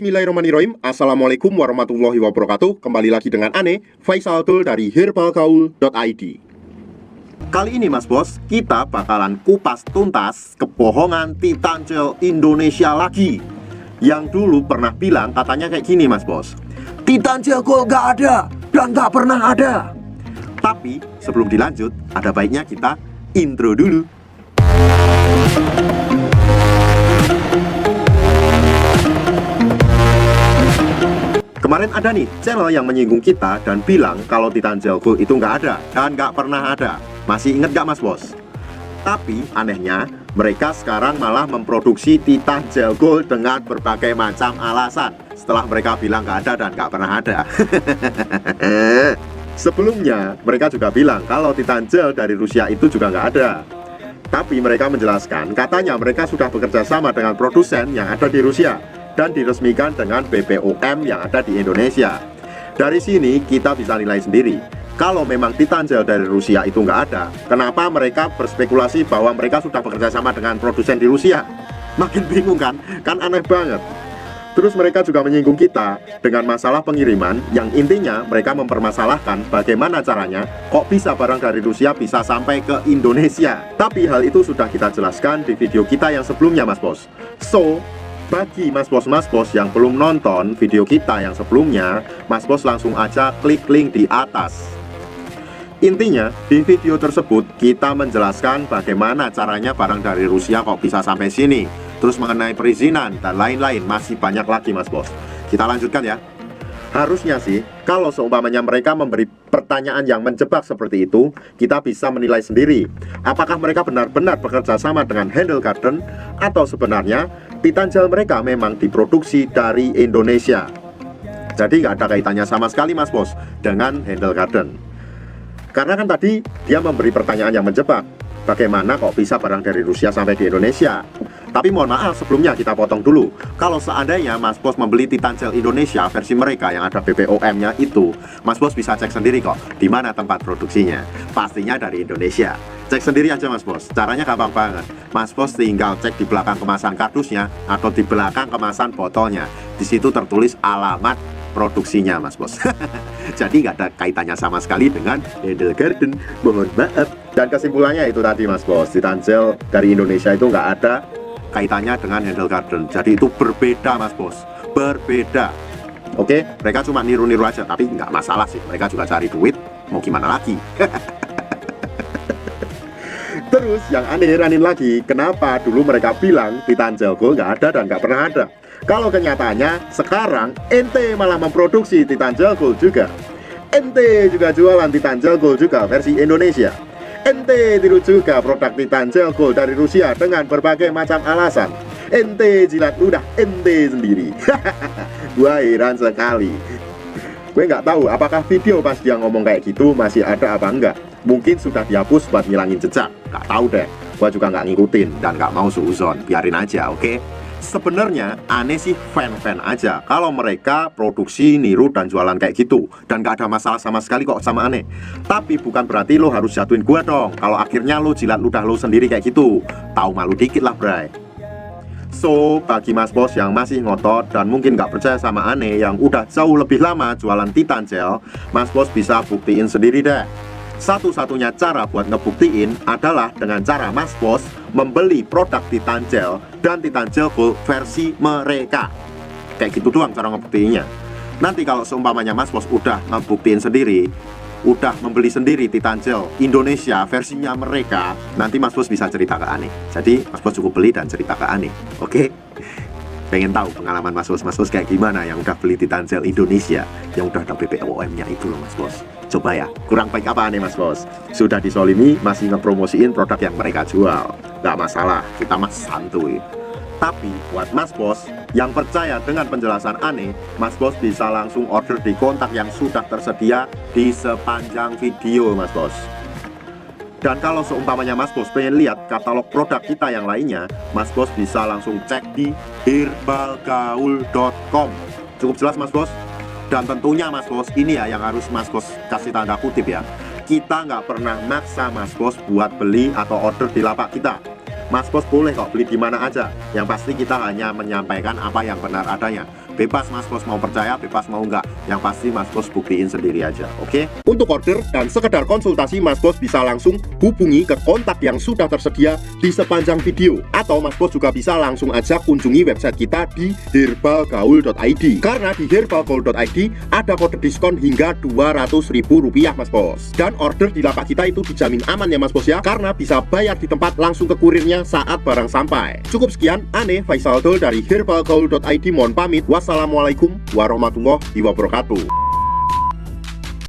Bismillahirrahmanirrahim. Assalamualaikum warahmatullahi wabarakatuh. Kembali lagi dengan Ane, Faisal Tul dari herbalgaul.id. Kali ini Mas Bos, kita bakalan kupas tuntas kebohongan Titan Gel Indonesia lagi. Yang dulu pernah bilang katanya kayak gini Mas Bos, Titan Gel Gold gak ada dan gak pernah ada. Tapi sebelum dilanjut, ada baiknya kita intro dulu. Kemarin ada nih channel yang menyinggung kita dan bilang kalau Titan Gel Gold itu nggak ada dan nggak pernah ada. Masih inget nggak Mas Bos? Tapi anehnya mereka sekarang malah memproduksi Titan Gel Gold dengan berbagai macam alasan setelah mereka bilang nggak ada dan nggak pernah ada. Sebelumnya mereka juga bilang kalau Titan Gel dari Rusia itu juga nggak ada. Tapi mereka menjelaskan katanya mereka sudah bekerja sama dengan produsen yang ada di Rusia dan diresmikan dengan BPOM yang ada di Indonesia. Dari sini kita bisa nilai sendiri. Kalau memang Titan Gel dari Rusia itu nggak ada, kenapa mereka berspekulasi bahwa mereka sudah bekerja sama dengan produsen di Rusia? Makin bingung kan? Kan aneh banget. Terus mereka juga menyinggung kita dengan masalah pengiriman, yang intinya mereka mempermasalahkan bagaimana caranya kok bisa barang dari Rusia bisa sampai ke Indonesia. Tapi hal itu sudah kita jelaskan di video kita yang sebelumnya Mas Bos. So, bagi Mas Bos yang belum nonton video kita yang sebelumnya, Mas Bos langsung aja klik link di atas. Intinya, di video tersebut kita menjelaskan bagaimana caranya barang dari Rusia kok bisa sampai sini, terus mengenai perizinan dan lain-lain, masih banyak lagi Mas Bos. Kita lanjutkan ya. Harusnya sih, kalau seumpamanya mereka memberi pertanyaan yang menjebak seperti itu, kita bisa menilai sendiri apakah mereka benar-benar bekerja sama dengan Handle Garden atau sebenarnya Titan Gel mereka memang diproduksi dari Indonesia. Jadi nggak ada kaitannya sama sekali Mas Bos dengan Handle Garden. Karena kan tadi dia memberi pertanyaan yang menjebak, bagaimana kok bisa barang dari Rusia sampai di Indonesia. Tapi mohon maaf, sebelumnya kita potong dulu. Kalau seandainya Mas Bos membeli Titan Gel Indonesia versi mereka yang ada BPOM-nya itu, Mas Bos bisa cek sendiri kok di mana tempat produksinya. Pastinya dari Indonesia. Cek sendiri aja Mas Bos. Caranya gampang banget. Mas Bos tinggal cek di belakang kemasan kardusnya atau di belakang kemasan botolnya. Di situ tertulis alamat produksinya Mas Bos. Jadi nggak ada kaitannya sama sekali dengan Handle Garden. Mohon maaf. Dan kesimpulannya itu tadi Mas Bos, Titan Gel dari Indonesia itu nggak ada kaitannya dengan Handle Garden. Jadi itu berbeda Mas Bos, berbeda. Oke, mereka cuma niru-niru aja, tapi nggak masalah sih. Mereka juga cari duit, mau gimana lagi. Terus yang aneh-anehin lagi, kenapa dulu mereka bilang Titan Gel Gold nggak ada dan nggak pernah ada? Kalau kenyataannya sekarang ente malah memproduksi Titan Gel Gold juga. Ente juga jualan Titan Gel Gold juga versi Indonesia. Ente tiru juga produk Titan Gel Gold dari Rusia dengan berbagai macam alasan. Ente jilat ludah ente sendiri. Gua heran sekali. Gue nggak tahu apakah video pas dia ngomong kayak gitu masih ada apa enggak. Mungkin sudah dihapus buat ngilangin jejak. Nggak tahu deh. Gua juga nggak ngikutin dan nggak mau suuzon. Biarin aja, oke? Sebenarnya aneh sih fan-fan aja kalau mereka produksi, niru, dan jualan kayak gitu. Dan gak ada masalah sama sekali kok sama aneh. Tapi bukan berarti lo harus jatuhin gua dong kalau akhirnya lo jilat ludah lo sendiri kayak gitu. Tahu malu dikit lah bray. So, bagi Mas Bos yang masih ngotot dan mungkin gak percaya sama aneh yang udah jauh lebih lama jualan Titan Gel, Mas Bos bisa buktiin sendiri deh. Satu-satunya cara buat ngebuktiin adalah dengan cara Mas Bos membeli produk Titan Gel dan Titan Gel Gold versi mereka. Kayak gitu doang cara ngebuktiinnya. Nanti kalau seumpamanya Mas Bos udah ngebuktiin sendiri, udah membeli sendiri Titan Gel Indonesia versinya mereka, nanti Mas Bos bisa cerita ke aneh. Jadi Mas Bos cukup beli dan cerita ke aneh. Oke? Pengen tahu pengalaman Mas Bos kayak gimana yang udah beli Titan Gel Indonesia, yang udah ada BPOM-nya itu loh Mas Bos. Coba ya, kurang baik apa nih Mas Bos? Sudah disolimi masih ngepromosiin produk yang mereka jual. Gak masalah, kita mas santuy. Tapi buat Mas Bos yang percaya dengan penjelasan aneh, Mas Bos bisa langsung order di kontak yang sudah tersedia di sepanjang video Mas Bos. Dan kalau seumpamanya Mas Bos pengen lihat katalog produk kita yang lainnya, Mas Bos bisa langsung cek di herbalgaul.com. Cukup jelas Mas Bos? Dan tentunya Mas Bos, ini ya yang harus Mas Bos kasih tanda kutip ya. Kita nggak pernah maksa Mas Bos buat beli atau order di lapak kita. Mas Bos boleh kok beli di mana aja. Yang pasti kita hanya menyampaikan apa yang benar adanya. Bebas Mas Bos mau percaya, bebas mau enggak. Yang pasti Mas Bos buktiin sendiri aja, oke? Untuk order dan sekedar konsultasi, Mas Bos bisa langsung hubungi ke kontak yang sudah tersedia di sepanjang video. Atau Mas Bos juga bisa langsung aja kunjungi website kita di herbalgaul.id. Karena di herbalgaul.id ada kode diskon hingga Rp200.000 Mas Bos. Dan order di lapak kita itu dijamin aman ya Mas Bos ya, karena bisa bayar di tempat langsung ke kurirnya saat barang sampai. Cukup sekian, Ane Faisal Dol dari herbalgaul.id mohon pamit. Wassalamualaikum warahmatullahi wabarakatuh.